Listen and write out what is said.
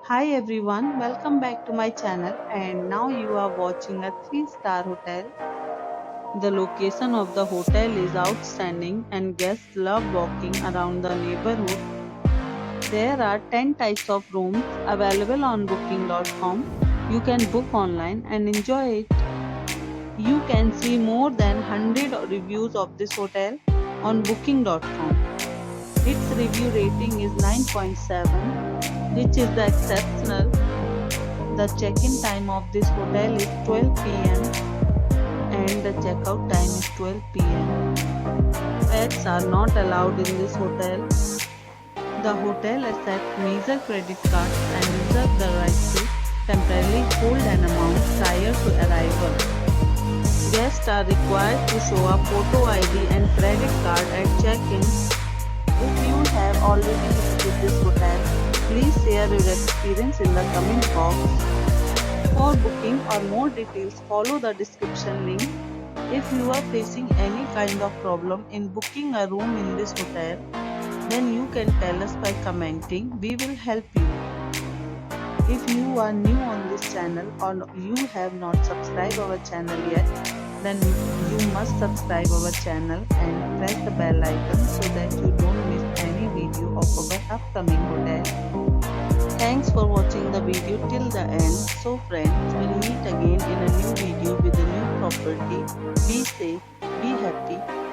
Hi everyone, welcome back to my channel and now you are watching a 3-star hotel. The location of the hotel is outstanding and guests love walking around the neighborhood. There are 10 types of rooms available on booking.com. You can book online and enjoy it. You can see more than 100 reviews of this hotel on booking.com. Its review rating is 9.7, which is the exceptional. The check-in time of this hotel is 12 p.m. and the checkout time is 12 p.m. Pets are not allowed in this hotel. The hotel accepts major credit cards and reserves the right to temporarily hold an amount prior to arrival. Guests are required to show a photo ID and credit card at check-in. If you have already visited this hotel, please share your experience in the comment box. For booking or more details, follow the description link. If you are facing any kind of problem in booking a room in this hotel, then you can tell us by commenting. We will help you. If you are new on this channel or you have not subscribed our channel yet, then you must subscribe our channel and press the bell icon so that you don't miss any video of our upcoming hotel. Thanks for watching the video till the end. So friends, we'll meet again in a new video with a new property. Be safe, be happy.